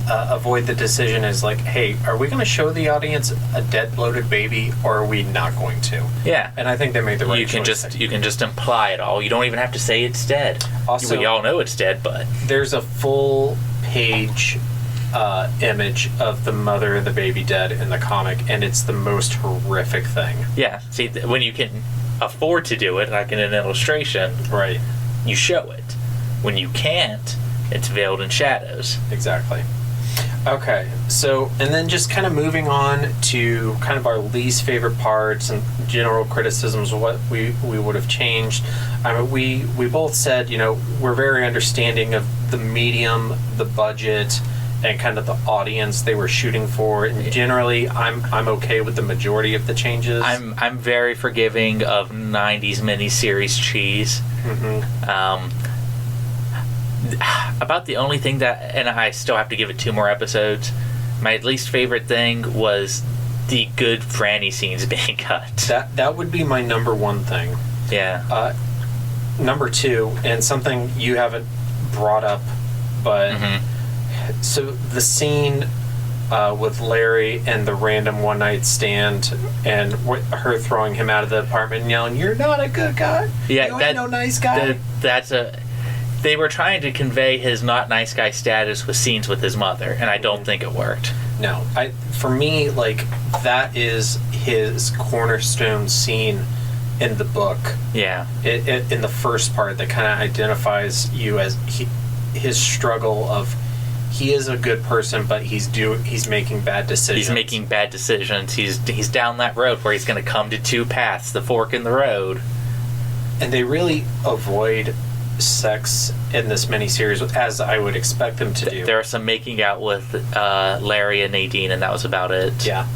avoid the decision as hey, are we going to show the audience a dead bloated baby, or are we not going to? Yeah. And I think they made the right choice. You can just imply it all. You don't even have to say it's dead. Also, we all know it's dead, but there's a full page image of the mother and the baby dead in the comic, and it's the most horrific thing. Yeah. See, when you can afford to do it, like in an illustration, right, you show it. When you can't, it's veiled in shadows. Exactly. Okay, so, and then just kind of moving on to kind of our least favorite parts and general criticisms of what we would have changed. I mean, we both said, we're very understanding of the medium, the budget, and kind of the audience they were shooting for. And generally, I'm okay with the majority of the changes. I'm very forgiving of 90s miniseries cheese. Mm-hmm. About the only thing that, and I still have to give it 2 more episodes, my least favorite thing was the good Franny scenes being cut. That would be my number one thing. Yeah. Number 2, and something you haven't brought up, but mm-hmm. so the scene with Larry and the random one-night stand, and her throwing him out of the apartment and yelling, "You're not a good guy. Yeah, you ain't no nice guy." They were trying to convey his not nice guy status with scenes with his mother, and I don't think it worked. No, for me, like, that is his cornerstone scene in the book. Yeah. In the first part, that kind of identifies you as his struggle of, he is a good person, but he's making bad decisions. He's making bad decisions. He's down that road where he's going to come to two paths, the fork in the road. And they really avoid sex in this miniseries, as I would expect them to do. There are some making out with Larry and Nadine, and that was about it. Yeah.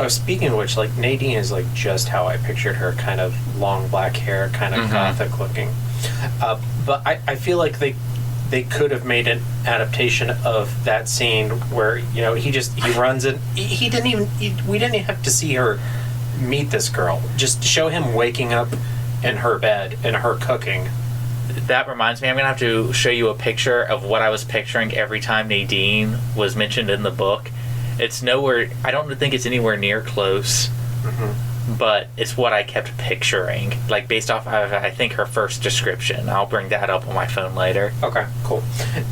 Speaking of which, like, Nadine is like just how I pictured her, kind of long black hair, kind of gothic looking. But I feel like they could have made an adaptation of that scene where, you know, he runs in. We didn't even have to see her meet this girl. Just show him waking up in her bed and her cooking. That reminds me, I'm going to have to show you a picture of what I was picturing every time Nadine was mentioned in the book. It's nowhere, I don't think it's anywhere near close, but it's what I kept picturing, like based off of, I think, her first description. I'll bring that up on my phone later. Okay, cool.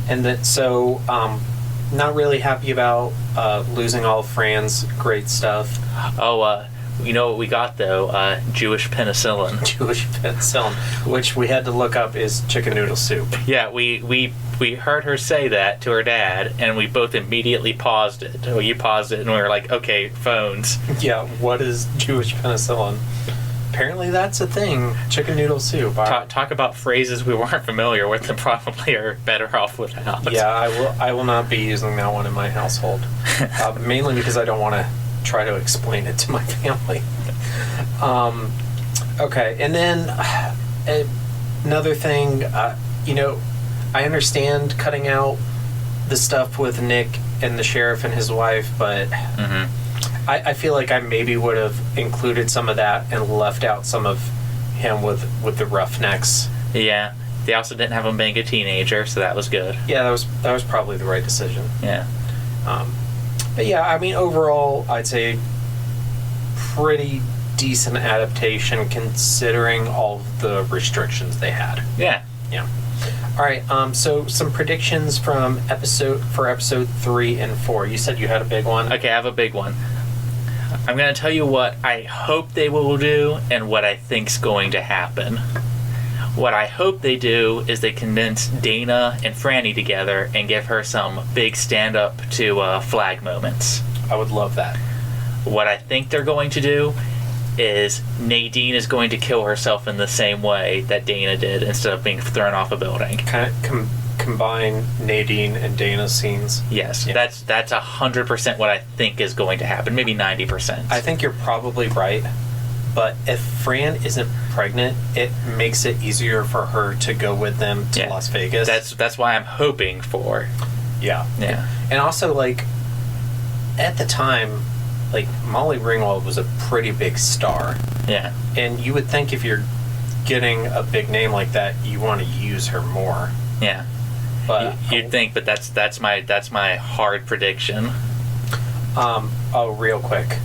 And then, so, not really happy about losing all of Fran's great stuff. Oh, you know what we got, though? Jewish penicillin. Jewish penicillin, which we had to look up is chicken noodle soup. Yeah, we heard her say that to her dad, and we both immediately paused it. Well, you paused it, and we were like, okay, phones. Yeah, what is Jewish penicillin? Apparently that's a thing. Chicken noodle soup. Talk about phrases we weren't familiar with and probably are better off without. Yeah, I will not be using that one in my household. Mainly because I don't want to try to explain it to my family. Okay, and then another thing, you know, I understand cutting out the stuff with Nick and the sheriff and his wife, but I feel like I maybe would have included some of that and left out some of him with the Roughnecks. Yeah, they also didn't have him being a teenager, so that was good. Yeah, that was probably the right decision. Yeah. But yeah, I mean, overall, I'd say pretty decent adaptation considering all of the restrictions they had. Yeah. Yeah. All right. So some predictions from episode 3 and 4. You said you had a big one. Okay, I have a big one. I'm going to tell you what I hope they will do and what I think's going to happen. What I hope they do is they condense Dana and Franny together and give her some big stand-up to flag moments. I would love that. What I think they're going to do is Nadine is going to kill herself in the same way that Dana did instead of being thrown off a building. Kind of combine Nadine and Dana's scenes. Yes, yeah. That's 100% what I think is going to happen. Maybe 90%. I think you're probably right. But if Fran isn't pregnant, it makes it easier for her to go with them to Las Vegas. That's why I'm hoping for. Yeah. Yeah. And also, like, at the time, like, Molly Ringwald was a pretty big star. Yeah. And you would think if you're getting a big name like that, you want to use her more. Yeah. But you'd think, but that's my hard prediction. Real quick.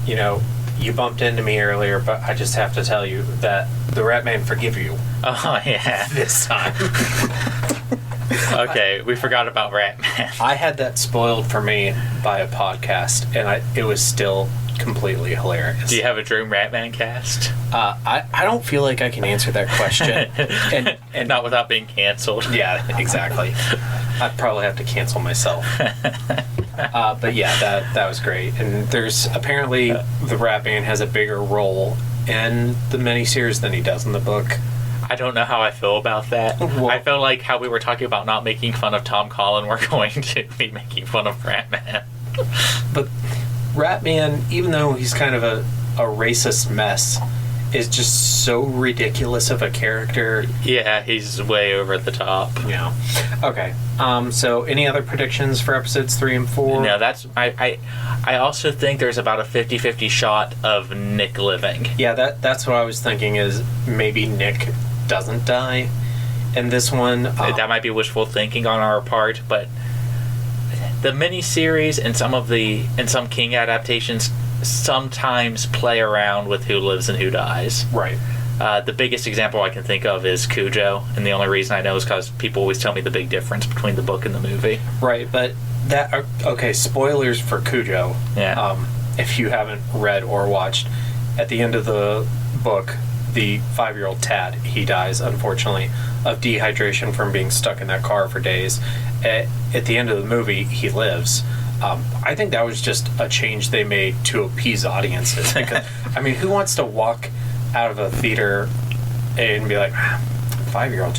You know, you bumped into me earlier, but I just have to tell you that the Rat Man forgive you. Oh, yeah. This time. Okay, we forgot about Rat Man. I had that spoiled for me by a podcast, and it was still completely hilarious. Do you have a Dream Rat Man cast? I don't feel like I can answer that question. and not without being canceled. Yeah, exactly. I'd probably have to cancel myself. But yeah, that was great. And there's apparently the Rat Man has a bigger role in the miniseries than he does in the book. I don't know how I feel about that. Well, I feel like how we were talking about not making fun of Tom Collin, we're going to be making fun of Rat Man. But Rat Man, even though he's kind of a racist mess, is just so ridiculous of a character. Yeah, he's way over the top. Yeah. Okay. So any other predictions for episodes 3 and 4? No, that's I also think there's about a 50-50 shot of Nick living. Yeah, that's what I was thinking, is maybe Nick doesn't die in this one. That might be wishful thinking on our part, but the miniseries and some King adaptations sometimes play around with who lives and who dies. Right. The biggest example I can think of is Cujo, and the only reason I know is because people always tell me the big difference between the book and the movie. Right, but okay, spoilers for Cujo. Yeah. If you haven't read or watched, at the end of the book, the 5-year-old Tad, he dies, unfortunately, of dehydration from being stuck in that car for days. At the end of the movie, he lives. I think that was just a change they made to appease audiences. I mean, who wants to walk out of a theater and be like, 5-year-old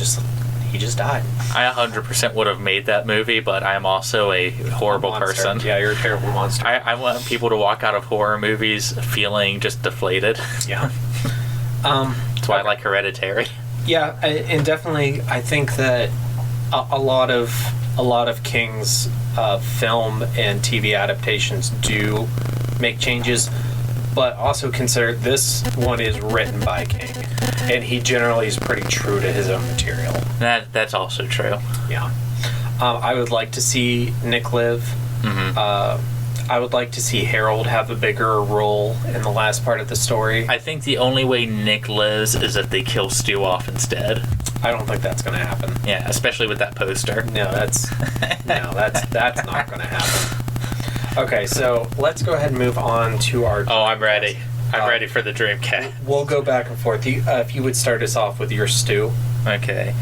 he just died? I 100% would have made that movie, but I'm also a horrible person. Yeah, you're a terrible monster. I want people to walk out of horror movies feeling just deflated. Yeah. That's why I like Hereditary. Yeah, and definitely, I think that a lot of King's film and TV adaptations do make changes, but also consider this one is written by King, and he generally is pretty true to his own material. That's also true. Yeah. I would like to see Nick live. Mm-hmm. I would like to see Harold have a bigger role in the last part of the story. I think the only way Nick lives is if they kill Stu off instead. I don't think that's going to happen. Yeah, especially with that poster. No, that's not going to happen. Okay, so let's go ahead and move on to our... Oh, I'm ready. I'm ready for the Dreamcast. We'll go back and forth. If you would start us off with your Stu. Okay.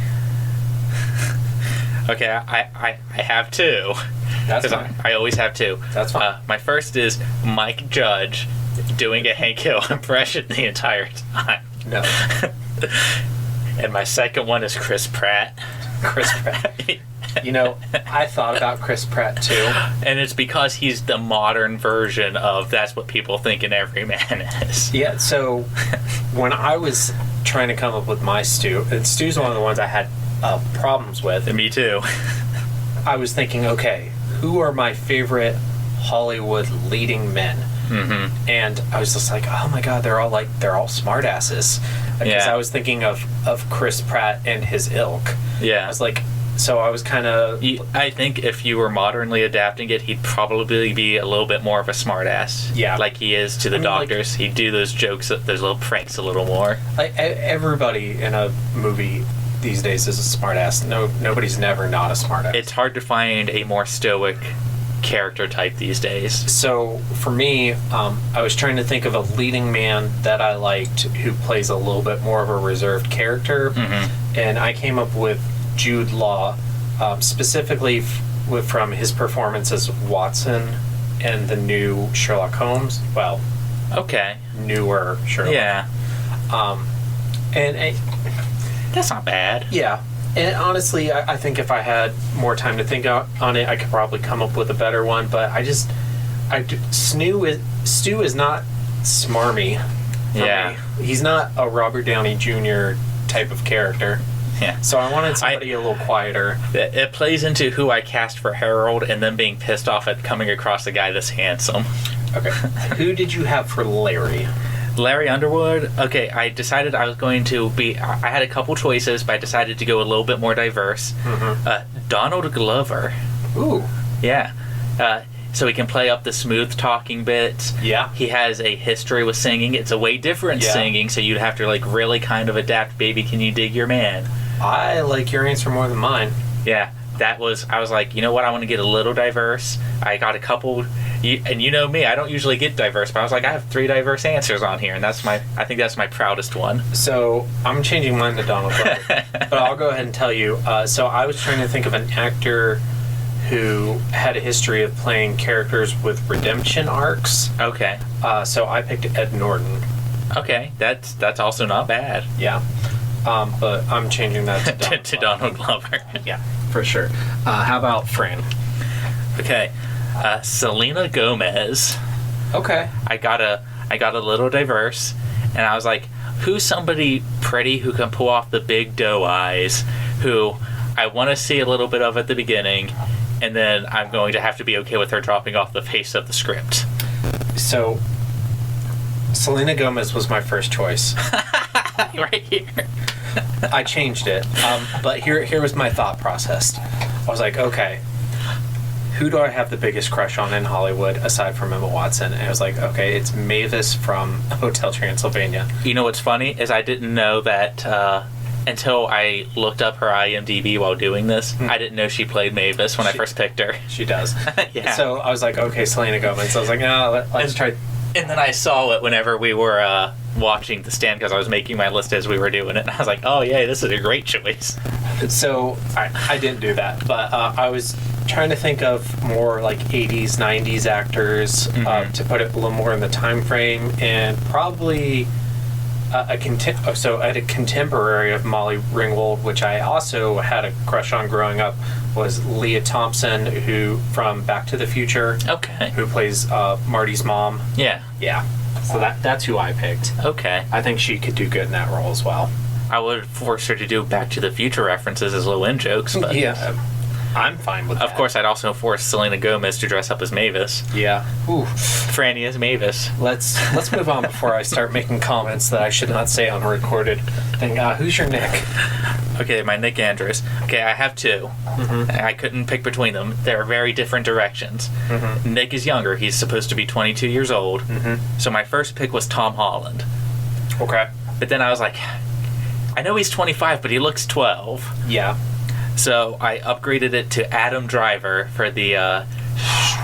Okay, I have two. That's fine. I always have two. That's fine. My first is Mike Judge doing a Hank Hill impression the entire time. No. And my second one is Chris Pratt. Chris Pratt. You know, I thought about Chris Pratt too. And it's because he's the modern version of that's what people think an everyman is. Yeah, so when I was trying to come up with my Stu, and Stu's one of the ones I had problems with. And me too. I was thinking, okay, who are my favorite Hollywood leading men? Mm-hmm. And I was just like, oh my god, they're all smartasses. Because I was thinking of Chris Pratt and his ilk. Yeah. I was like, so I was kind of... I think if you were modernly adapting it, he'd probably be a little bit more of a smartass. Yeah. Like he is to the doctors. He'd do those jokes, those little pranks a little more. Like, everybody in a movie these days is a smartass. Nobody's never not a smartass. It's hard to find a more stoic character type these days. So for me, I was trying to think of a leading man that I liked who plays a little bit more of a reserved character, and I came up with Jude Law, specifically from his performance as Watson in the new Sherlock Holmes. Well, newer Sherlock. Yeah. And that's not bad. Yeah. And honestly, I think if I had more time to think on it, I could probably come up with a better one. But Stu is not smarmy. Yeah. Me. He's not a Robert Downey Jr. type of character. Yeah. So I wanted somebody a little quieter. It plays into who I cast for Harold and then being pissed off at coming across a guy that's handsome. Okay. Who did you have for Larry? Larry Underwood? Okay, I decided I was going to be... I had a couple choices, but I decided to go a little bit more diverse. Mm-hmm. Donald Glover. Ooh. Yeah. So he can play up the smooth talking bits. Yeah. He has a history with singing. It's a way different singing, so you'd have to really kind of adapt, Baby, Can You Dig Your Man? I like your answer more than mine. Yeah. I was like, you know what, I want to get a little diverse. I got a couple, and you know me, I don't usually get diverse, but I was like, I have 3 diverse answers on here, and I think that's my proudest one. So, I'm changing mine to Donald Glover, but I'll go ahead and tell you. So, I was trying to think of an actor who had a history of playing characters with redemption arcs. Okay. So, I picked Ed Norton. Okay, that's also not bad. Yeah. But I'm changing that to Donald Glover. Yeah, for sure. How about Fran? Okay, Selena Gomez. Okay. I got a little diverse, and I was like, who's somebody pretty who can pull off the big doe eyes, who I want to see a little bit of at the beginning, and then I'm going to have to be okay with her dropping off the face of the script. So, Selena Gomez was my first choice. Right here. I changed it, but here was my thought process. I was like, okay, who do I have the biggest crush on in Hollywood aside from Emma Watson? And I was like, okay, it's Mavis from Hotel Transylvania. You know what's funny is I didn't know that until I looked up her IMDb while doing this. I didn't know she played Mavis when I first picked her. She does. Yeah. So I was like, okay, Selena Gomez. So I was like, no, let's try. And then I saw it whenever we were watching The Stand because I was making my list as we were doing it. And I was like, oh, yeah, this is a great choice. So I didn't do that. But I was trying to think of more like 80s, 90s actors to put it a little more in the time frame. And probably... a contemporary of Molly Ringwald, which I also had a crush on growing up, was Leah Thompson, who from Back to the Future. Okay. Who plays Marty's mom. Yeah. Yeah. So that's who I picked. Okay. I think she could do good in that role as well. I would force her to do Back to the Future references as low-end jokes, but... Yeah. I'm fine with that. Of course, I'd also force Selena Gomez to dress up as Mavis. Yeah. Ooh. Franny as Mavis. Let's move on before I start making comments that I should not say on a recorded thing. Who's your Nick? Okay, my Nick Andrews. Okay, I have two. I couldn't pick between them. They're very different directions. Nick is younger. He's supposed to be 22 years old. So my first pick was Tom Holland. Okay. But then I was like, I know he's 25, but he looks 12. Yeah. So I upgraded it to Adam Driver for the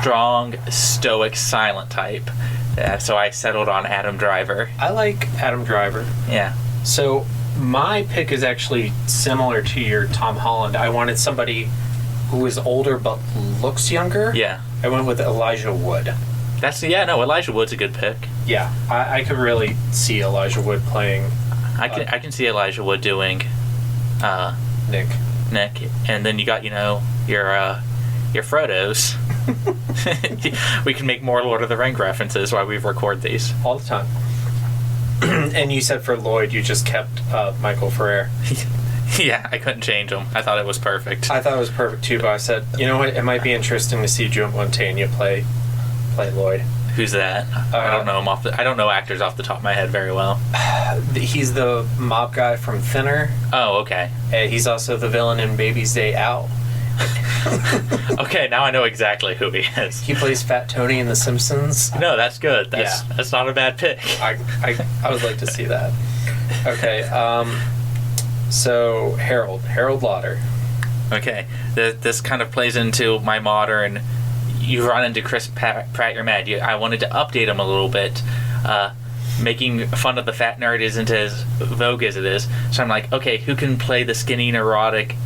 strong, stoic, silent type. So I settled on Adam Driver. I like Adam Driver. Yeah. So my pick is actually similar to your Tom Holland. I wanted somebody who is older but looks younger. Yeah. I went with Elijah Wood. Elijah Wood's a good pick. Yeah, I could really see Elijah Wood playing. I can see Elijah Wood doing Nick, and then you got your Frodos. We can make more Lord of the Rings references while we record these all the time. And you said for Lloyd, you just kept Michael Ferrer. Yeah, I couldn't change him. I thought it was perfect. I thought it was perfect too, but I said, you know what? It might be interesting to see Joe Montana play Lloyd. Who's that? I don't know him I don't know actors off the top of my head very well. He's the mob guy from Thinner. Oh, okay. He's also the villain in Baby's Day Out. Okay, now I know exactly who he is. He plays Fat Tony in The Simpsons. No, that's good. That's not a bad pick. I would like to see that. Okay, so Harold Lauder. Okay, this kind of plays into my modern. You run into Chris Pratt, you're mad. I wanted to update him a little bit. Making fun of the fat nerd isn't as vogue as it is. So I'm like, okay, who can play the skinny, neurotic,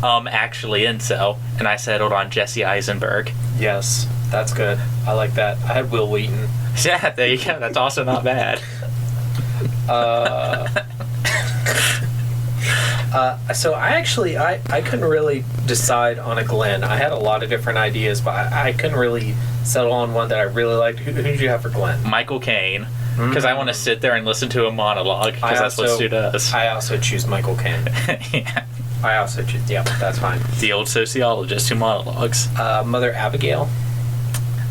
actually incel? And I settled on Jesse Eisenberg. Yes, that's good. I like that. I had Will Wheaton. Yeah, there you go. That's also not bad. So I couldn't really decide on a Glenn. I had a lot of different ideas, but I couldn't really settle on one that I really liked. Who did you have for Glenn? Michael Caine. Because I want to sit there and listen to a monologue, because that's what Stu does. I also choose Michael Caine. Yeah. I also choose, yeah, that's fine. The old sociologist who monologues. Mother Abigail?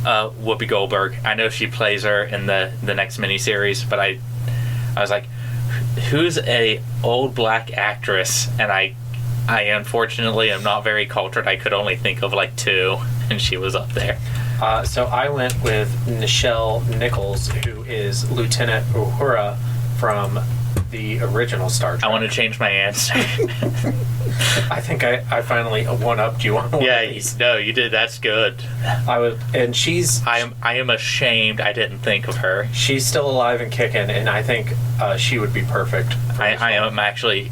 Whoopi Goldberg. I know she plays her in the next miniseries, but I was like, who's a old black actress? And I unfortunately am not very cultured. I could only think of like two, and she was up there. So I went with Nichelle Nichols, who is Lieutenant Uhura from the original Star Trek. I want to change my answer. I think I finally one-upped you on one of these. No, you did. That's good. And she's... I am ashamed I didn't think of her. She's still alive and kicking, and I think she would be perfect. I am actually,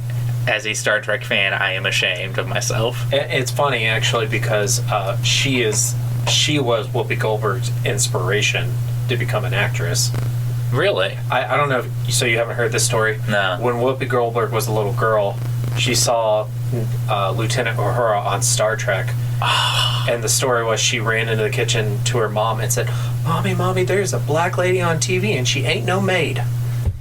as a Star Trek fan, I am ashamed of myself. It's funny, actually, because she was Whoopi Goldberg's inspiration to become an actress. Really? I don't know so you haven't heard this story? No. When Whoopi Goldberg was a little girl, she saw Lieutenant Uhura on Star Trek. And the story was she ran into the kitchen to her mom and said, Mommy, there's a black lady on TV and she ain't no maid.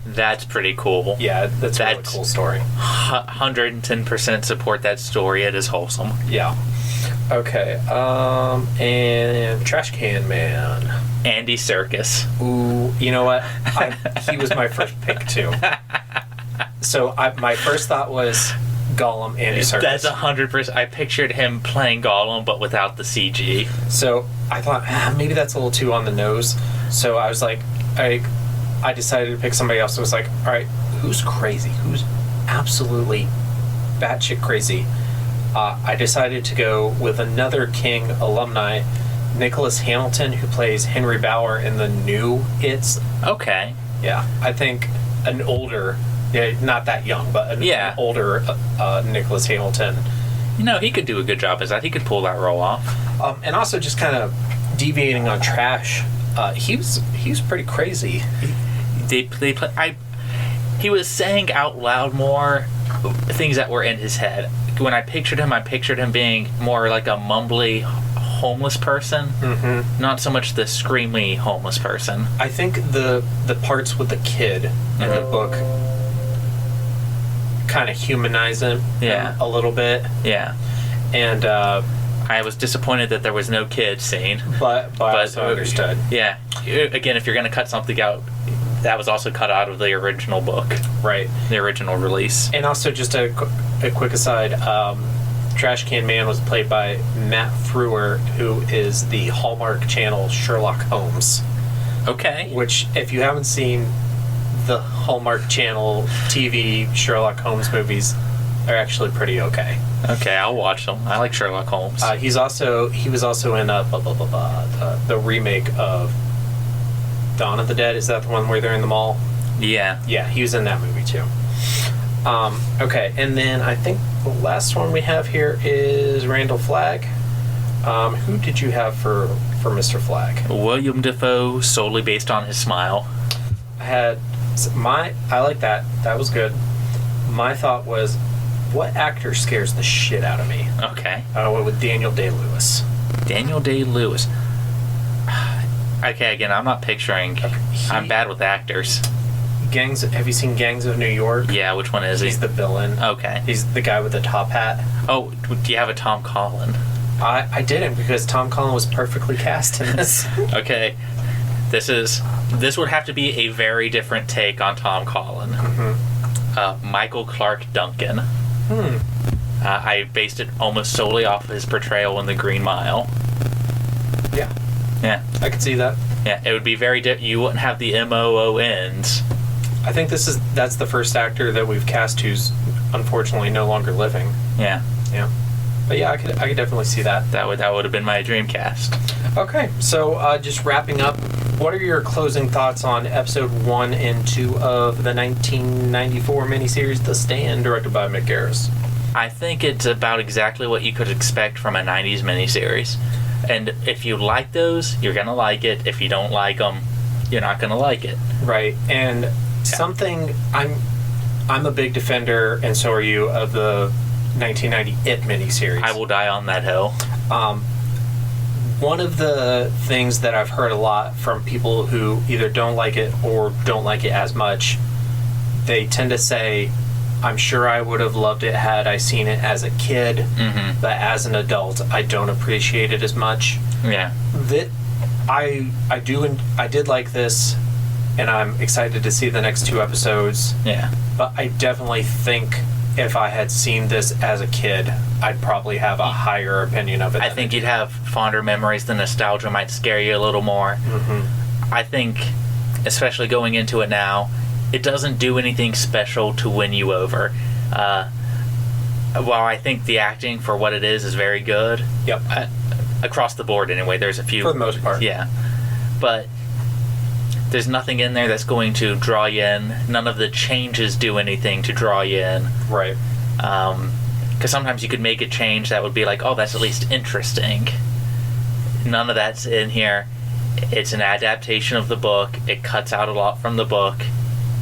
That's pretty cool. Yeah, that's a really cool story. 110% support that story. It is wholesome. Yeah. Okay. And Trash Can Man. Andy Serkis. Ooh, you know what? He was my first pick too. So my first thought was Gollum, Andy Serkis. That's 100%. I pictured him playing Gollum, but without the CG. So I thought maybe that's a little too on the nose. So I was like, I decided to pick somebody else. I was like, all right, who's crazy? Who's absolutely batshit crazy? I decided to go with another King alumni, Nicholas Hamilton, who plays Henry Bauer in the new It's. Okay. Yeah, I think an older, not that young, but an older Nicholas Hamilton. He could do a good job as that. He could pull that role off. And also just kind of deviating on trash. He was pretty crazy. He was saying out loud more things that were in his head. When I pictured him being more like a mumbly homeless person, not so much the screamy homeless person. I think the parts with the kid in the book kind of humanize him a little bit. Yeah. And I was disappointed that there was no kid scene. But also understood. Yeah. Again, if you're going to cut something out, that was also cut out of the original book. Right. The original release. And also, just a quick aside, Trash Can Man was played by Matt Frewer, who is the Hallmark Channel Sherlock Holmes. Okay. Which, if you haven't seen the Hallmark Channel TV Sherlock Holmes movies, are actually pretty okay. Okay, I'll watch them. I like Sherlock Holmes. He was also in the remake of Dawn of the Dead. Is that the one where they're in the mall? Yeah. Yeah, he was in that movie too. Okay, and then I think the last one we have here is Randall Flagg. Who did you have for Mr. Flagg? William Dafoe, solely based on his smile. I like that. That was good. My thought was, what actor scares the shit out of me? Okay. I went with Daniel Day-Lewis. Daniel Day-Lewis. Okay, again, I'm not picturing. I'm bad with actors. Have you seen Gangs of New York? Yeah, which one is he? He's the villain. Okay. He's the guy with the top hat. Oh, do you have a Tom Collin? I didn't, because Tom Collin was perfectly cast in this. Okay. This would have to be a very different take on Tom Collin. Michael Clark Duncan. I based it almost solely off of his portrayal in The Green Mile. Yeah. Yeah. I could see that. Yeah, it would be very you wouldn't have the MOONs. I think that's the first actor that we've cast who's unfortunately no longer living. Yeah. Yeah. But yeah, I could definitely see that. That would have been my dream cast. Okay, so just wrapping up, what are your closing thoughts on episode 1 and 2 of the 1994 miniseries The Stand, directed by Mick Garris? I think it's about exactly what you could expect from a 90s miniseries. And if you like those, you're going to like it. If you don't like them, you're not going to like it. Right. And something I'm a big defender, and so are you, of the 1990 It miniseries. I will die on that hill. One of the things that I've heard a lot from people who either don't like it or don't like it as much, they tend to say, I'm sure I would have loved it had I seen it as a kid, but as an adult, I don't appreciate it as much. Yeah. I did like this, and I'm excited to see the next 2 episodes. Yeah. But I definitely think if I had seen this as a kid, I'd probably have a higher opinion of it. I think you'd have fonder memories. The nostalgia might scare you a little more. I think, especially going into it now, it doesn't do anything special to win you over. While I think the acting for what it is very good. Yep. Across the board, anyway. There's a few. For the most part. Yeah. But there's nothing in there that's going to draw you in. None of the changes do anything to draw you in. Right. Because sometimes you could make a change that would be like, oh, that's at least interesting. None of that's in here. It's an adaptation of the book. It cuts out a lot from the book.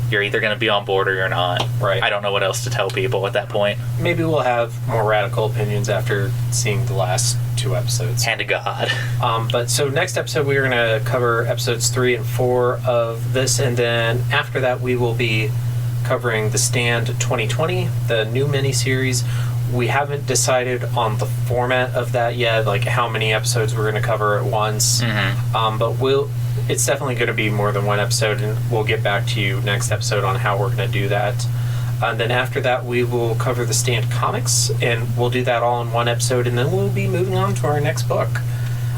You're either going to be on board or you're not. Right. I don't know what else to tell people at that point. Maybe we'll have more radical opinions after seeing the last 2 episodes. Hand to God. But so next episode we're going to cover episodes 3 and 4 of this, and then after that we will be covering The Stand 2020, the new miniseries. We haven't decided on the format of that yet, like how many episodes we're going to cover at once. But it's definitely going to be more than 1 episode, and we'll get back to you next episode on how we're going to do that. And then after that, we will cover the Stand comics, and we'll do that all in one episode, and then we'll be moving on to our next book.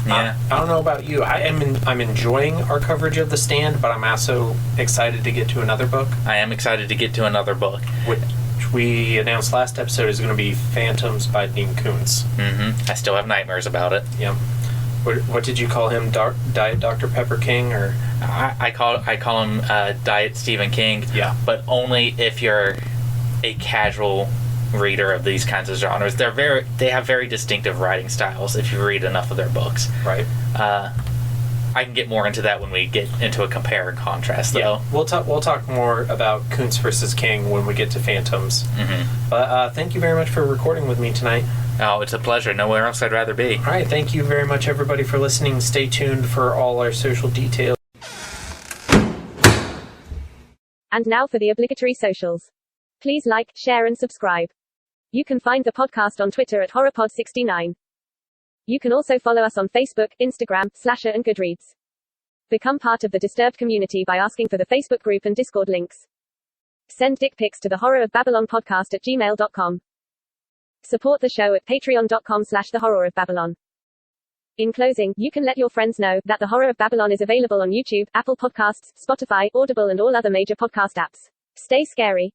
Yeah. I don't know about you. I'm enjoying our coverage of the Stand, but I'm also excited to get to another book. I am excited to get to another book. Which we announced last episode is going to be Phantoms by Dean Koontz. Mm-hmm. I still have nightmares about it. Yeah. What did you call him? Diet Dr. Pepper King, or I call him Diet Stephen King. Yeah. But only if you're a casual reader of these kinds of genres. They have very distinctive writing styles if you read enough of their books. Right. I can get more into that when we get into a compare and contrast, though. Yeah. We'll talk more about Koontz versus King when we get to Phantoms. Mm-hmm. But thank you very much for recording with me tonight. Oh, it's a pleasure. Nowhere else I'd rather be. All right. Thank you very much, everybody, for listening. Stay tuned for all our social details. And now for the obligatory socials. Please like, share, and subscribe. You can find the podcast on Twitter at HorrorPod69. You can also follow us on Facebook, Instagram, Slasher, and Goodreads. Become part of the Disturbed community by asking for the Facebook group and Discord links. Send dick pics to the Horror of Babylon podcast at gmail.com. Support the show at patreon.com/the Horror of Babylon. In closing, you can let your friends know that the Horror of Babylon is available on YouTube, Apple Podcasts, Spotify, Audible, and all other major podcast apps. Stay scary.